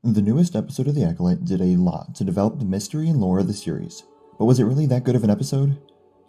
The newest episode of The Acolyte did a lot to develop the mystery and lore of the series, but was it really that good of an episode?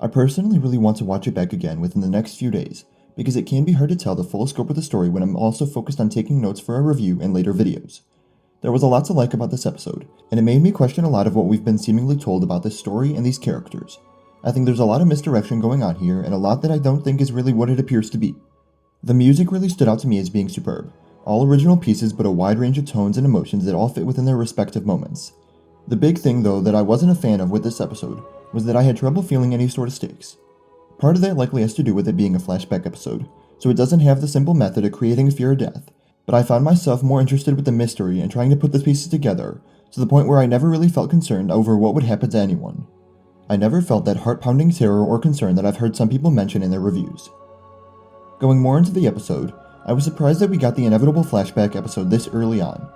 I personally really want to watch it back again within the next few days, because it can be hard to tell the full scope of the story when I'm also focused on taking notes for a review and later videos. There was a lot to like about this episode, and it made me question a lot of what we've been seemingly told about this story and these characters. I think there's a lot of misdirection going on here, and a lot that I don't think is really what it appears to be. The music really stood out to me as being superb. All original pieces, but a wide range of tones and emotions that all fit within their respective moments. The big thing, though, that I wasn't a fan of with this episode was that I had trouble feeling any sort of stakes. Part of that likely has to do with it being a flashback episode, so it doesn't have the simple method of creating fear or death, but I found myself more interested with the mystery and trying to put the pieces together, to the point where I never really felt concerned over what would happen to anyone. I never felt that heart-pounding terror or concern that I've heard some people mention in their reviews. Going more into the episode, I was surprised that we got the inevitable flashback episode this early on.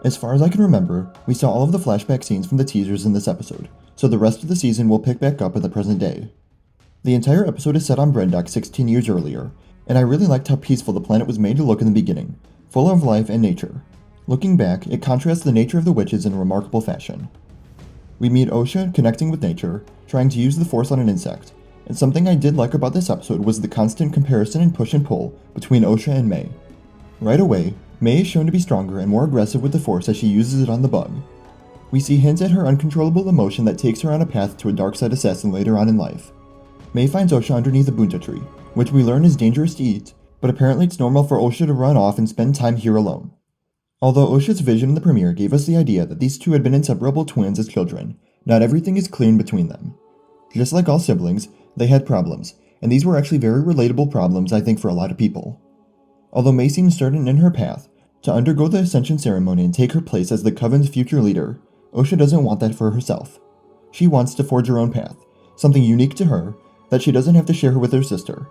As far as I can remember, we saw all of the flashback scenes from the teasers in this episode, so the rest of the season will pick back up in the present day. The entire episode is set on Brendok 16 years earlier, and I really liked how peaceful the planet was made to look in the beginning, full of life and nature. Looking back, it contrasts the nature of the witches in a remarkable fashion. We meet Osha connecting with nature, trying to use the Force on an insect, and something I did like about this episode was the constant comparison and push and pull between Osha and May. Right away, May is shown to be stronger and more aggressive with the Force as she uses it on the bug. We see hints at her uncontrollable emotion that takes her on a path to a dark side assassin later on in life. May finds Osha underneath a bunta tree, which we learn is dangerous to eat, but apparently it's normal for Osha to run off and spend time here alone. Although Osha's vision in the premiere gave us the idea that these two had been inseparable twins as children, not everything is clean between them. Just like all siblings, they had problems, and these were actually very relatable problems I think for a lot of people. Although May seems certain in her path to undergo the Ascension ceremony and take her place as the Coven's future leader, Osha doesn't want that for herself. She wants to forge her own path, something unique to her that she doesn't have to share with her sister.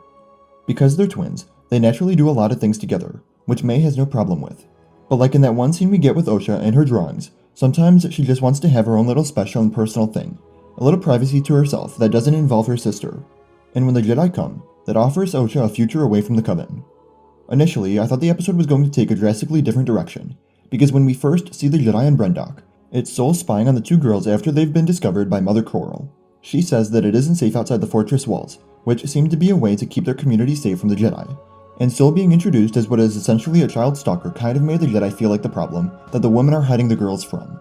Because they're twins, they naturally do a lot of things together, which May has no problem with. But like in that one scene we get with Osha and her drawings, sometimes she just wants to have her own little special and personal thing. A little privacy to herself that doesn't involve her sister, and when the Jedi come, that offers Osha a future away from the Coven. Initially, I thought the episode was going to take a drastically different direction, because when we first see the Jedi and Brendok, it's Sol spying on the two girls after they've been discovered by Mother Coral. She says that it isn't safe outside the fortress walls, which seemed to be a way to keep their community safe from the Jedi, and Sol being introduced as what is essentially a child stalker kind of made the Jedi feel like the problem that the women are hiding the girls from.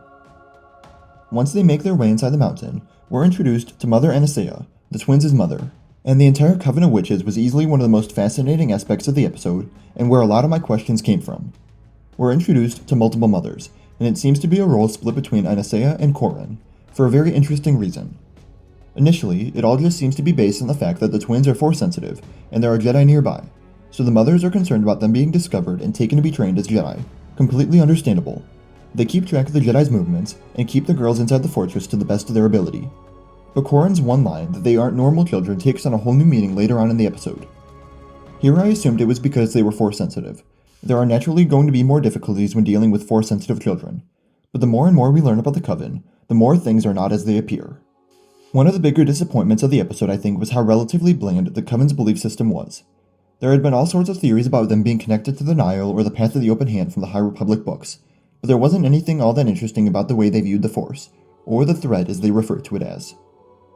Once they make their way inside the mountain, we're introduced to Mother Anastasia, the twins' mother, and the entire Coven of Witches was easily one of the most fascinating aspects of the episode, and where a lot of my questions came from. We're introduced to multiple mothers, and it seems to be a role split between Anastasia and Corrin, for a very interesting reason. Initially, it all just seems to be based on the fact that the twins are Force sensitive, and there are Jedi nearby, so the mothers are concerned about them being discovered and taken to be trained as Jedi. Completely understandable. They keep track of the Jedi's movements, and keep the girls inside the fortress to the best of their ability. But Corrin's one line that they aren't normal children takes on a whole new meaning later on in the episode. Here I assumed it was because they were Force sensitive. There are naturally going to be more difficulties when dealing with Force sensitive children, but the more and more we learn about the Coven, the more things are not as they appear. One of the bigger disappointments of the episode I think was how relatively bland the Coven's belief system was. There had been all sorts of theories about them being connected to the Nihil or the Path of the Open Hand from the High Republic books, but there wasn't anything all that interesting about the way they viewed the Force, or the thread as they refer to it as.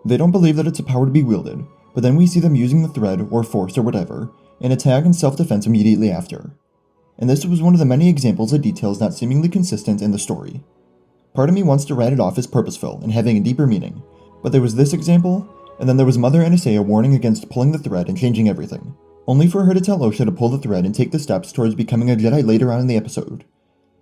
They don't believe that it's a power to be wielded, but then we see them using the thread, or Force, or whatever, in attack and self-defense immediately after. And this was one of the many examples of details not seemingly consistent in the story. Part of me wants to write it off as purposeful and having a deeper meaning, but there was this example, and then there was Mother Anastasia warning against pulling the thread and changing everything, only for her to tell Osha to pull the thread and take the steps towards becoming a Jedi later on in the episode.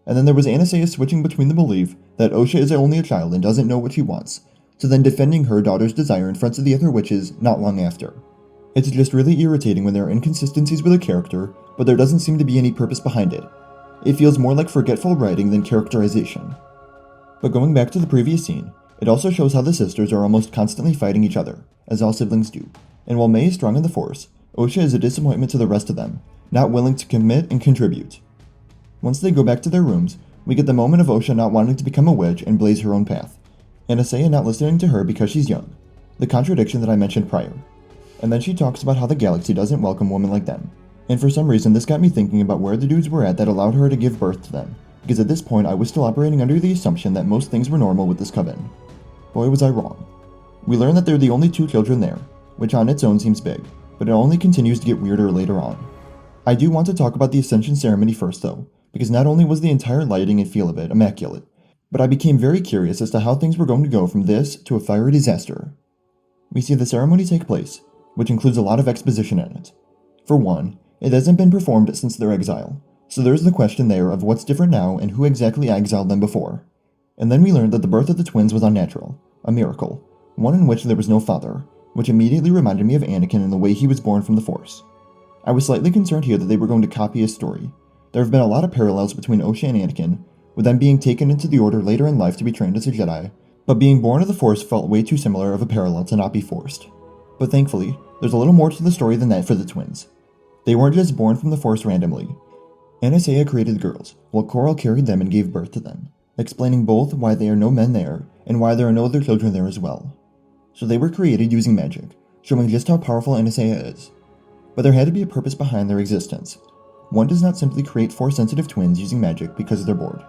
And then there was Anastasia switching between the belief that Osha is only a child and doesn't know what she wants, to then defending her daughter's desire in front of the other witches not long after. It's just really irritating when there are inconsistencies with a character, but there doesn't seem to be any purpose behind it. It feels more like forgetful writing than characterization. But going back to the previous scene, it also shows how the sisters are almost constantly fighting each other, as all siblings do, and while May is strong in the Force, Osha is a disappointment to the rest of them, not willing to commit and contribute. Once they go back to their rooms, we get the moment of Osha not wanting to become a witch and blaze her own path, and Anastasia not listening to her because she's young, the contradiction that I mentioned prior. And then she talks about how the galaxy doesn't welcome women like them, and for some reason this got me thinking about where the dudes were at that allowed her to give birth to them, because at this point I was still operating under the assumption that most things were normal with this coven. Boy, was I wrong. We learn that they're the only 2 children there, which on its own seems big, but it only continues to get weirder later on. I do want to talk about the Ascension ceremony first though, because not only was the entire lighting and feel of it immaculate, but I became very curious as to how things were going to go from this to a fiery disaster. We see the ceremony take place, which includes a lot of exposition in it. For one, it hasn't been performed since their exile, so there's the question there of what's different now and who exactly exiled them before. And then we learned that the birth of the twins was unnatural, a miracle, one in which there was no father, which immediately reminded me of Anakin and the way he was born from the Force. I was slightly concerned here that they were going to copy his story. There have been a lot of parallels between Osha and Anakin, with them being taken into the Order later in life to be trained as a Jedi, but being born of the Force felt way too similar of a parallel to not be forced. But thankfully, there's a little more to the story than that for the twins. They weren't just born from the Force randomly. Anastasia created the girls, while Coral carried them and gave birth to them, explaining both why there are no men there, and why there are no other children there as well. So they were created using magic, showing just how powerful Anastasia is. But there had to be a purpose behind their existence. One does not simply create Force-sensitive twins using magic because they're bored.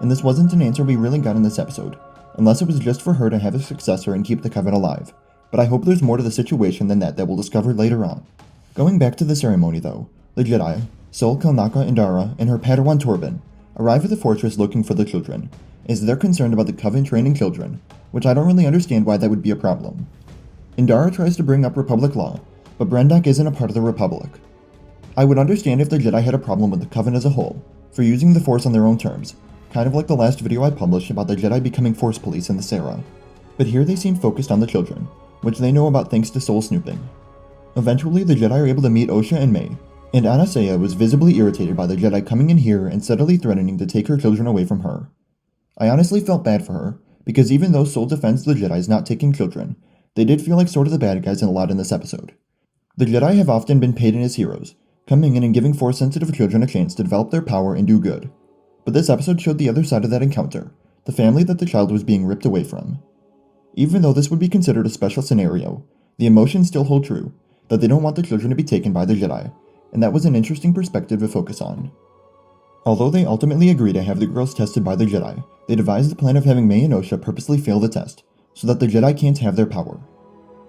And this wasn't an answer we really got in this episode, unless it was just for her to have a successor and keep the Coven alive, but I hope there's more to the situation than that we'll discover later on. Going back to the ceremony though, the Jedi, Sol Kalnaka Indara and her Padawan Torben, arrive at the fortress looking for the children, as they're concerned about the Coven training children, which I don't really understand why that would be a problem. Indara tries to bring up Republic law, but Brendok isn't a part of the Republic. I would understand if the Jedi had a problem with the Coven as a whole, for using the Force on their own terms, kind of like the last video I published about the Jedi becoming Force police in this era. But here they seem focused on the children, which they know about thanks to Sol snooping. Eventually, the Jedi are able to meet Osha and May, and Anastasia was visibly irritated by the Jedi coming in here and steadily threatening to take her children away from her. I honestly felt bad for her, because even though Sol defends the Jedi's not taking children, they did feel like sort of the bad guys in a lot in this episode. The Jedi have often been painted as heroes, coming in and giving Force-sensitive children a chance to develop their power and do good. But this episode showed the other side of that encounter, the family that the child was being ripped away from. Even though this would be considered a special scenario, the emotions still hold true, that they don't want the children to be taken by the Jedi, and that was an interesting perspective to focus on. Although they ultimately agree to have the girls tested by the Jedi, they devised the plan of having May and Osha purposely fail the test, so that the Jedi can't have their power.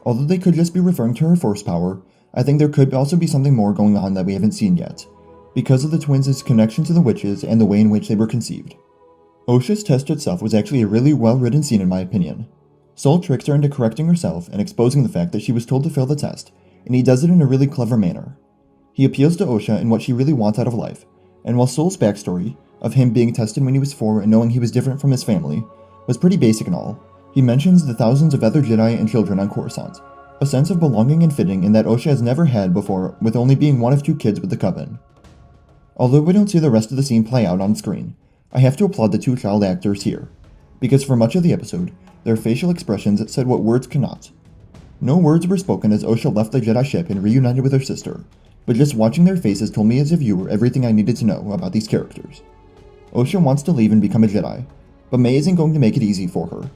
Although they could just be referring to her Force power, I think there could also be something more going on that we haven't seen yet, because of the twins' connection to the witches and the way in which they were conceived. Osha's test itself was actually a really well-written scene in my opinion. Sol tricks her into correcting herself and exposing the fact that she was told to fail the test, and he does it in a really clever manner. He appeals to Osha and what she really wants out of life, and while Sol's backstory, of him being tested when he was 4 and knowing he was different from his family, was pretty basic and all, he mentions the thousands of other Jedi and children on Coruscant, a sense of belonging and fitting in that Osha has never had before, with only being one of 2 kids with the Coven. Although we don't see the rest of the scene play out on screen, I have to applaud the 2 child actors here, because for much of the episode, their facial expressions said what words cannot. No words were spoken as Osha left the Jedi ship and reunited with her sister, but just watching their faces told me as a viewer everything I needed to know about these characters. Osha wants to leave and become a Jedi, but May isn't going to make it easy for her.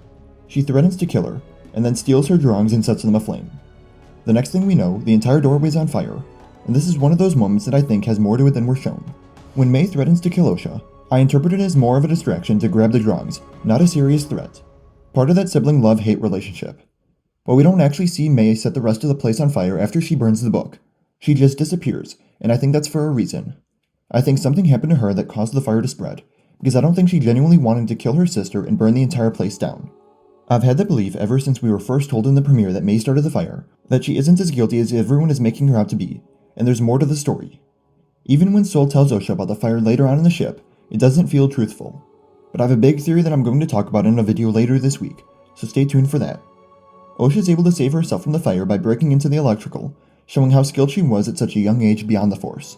She threatens to kill her, and then steals her drawings and sets them aflame. The next thing we know, the entire doorway is on fire, and this is one of those moments that I think has more to it than we're shown. When May threatens to kill Osha, I interpret it as more of a distraction to grab the drawings, not a serious threat. Part of that sibling love-hate relationship. But we don't actually see May set the rest of the place on fire after she burns the book. She just disappears, and I think that's for a reason. I think something happened to her that caused the fire to spread, because I don't think she genuinely wanted to kill her sister and burn the entire place down. I've had the belief ever since we were first told in the premiere that May started the fire, that she isn't as guilty as everyone is making her out to be, and there's more to the story. Even when Sol tells Osha about the fire later on in the ship, it doesn't feel truthful. But I have a big theory that I'm going to talk about in a video later this week, so stay tuned for that. Osha's able to save herself from the fire by breaking into the electrical, showing how skilled she was at such a young age beyond the Force.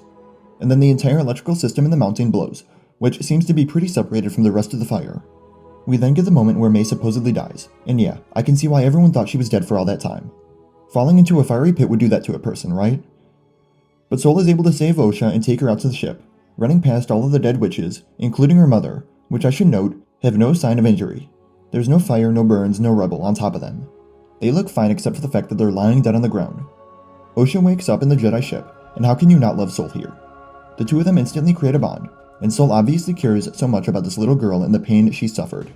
And then the entire electrical system in the mountain blows, which seems to be pretty separated from the rest of the fire. We then get the moment where May supposedly dies, and yeah, I can see why everyone thought she was dead for all that time. Falling into a fiery pit would do that to a person, right? But Sol is able to save Osha and take her out to the ship, running past all of the dead witches, including her mother, which I should note, have no sign of injury. There's no fire, no burns, no rubble on top of them. They look fine except for the fact that they're lying dead on the ground. Osha wakes up in the Jedi ship, and how can you not love Sol here? The two of them instantly create a bond, and Soul obviously cares so much about this little girl and the pain she suffered.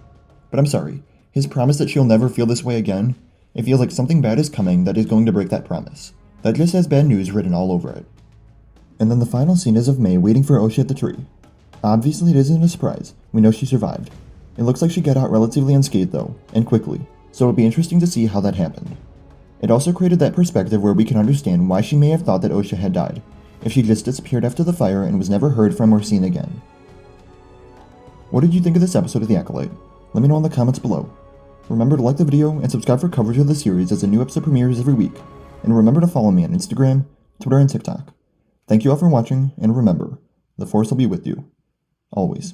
But I'm sorry, his promise that she'll never feel this way again, it feels like something bad is coming that is going to break that promise. That just has bad news written all over it. And then the final scene is of May waiting for Osha at the tree. Obviously it isn't a surprise, we know she survived. It looks like she got out relatively unscathed though, and quickly, so it'll be interesting to see how that happened. It also created that perspective where we can understand why she may have thought that Osha had died, if she just disappeared after the fire and was never heard from or seen again. What did you think of this episode of The Acolyte? Let me know in the comments below. Remember to like the video and subscribe for coverage of the series as a new episode premieres every week, and remember to follow me on Instagram, Twitter, and TikTok. Thank you all for watching, and remember, the Force will be with you. Always.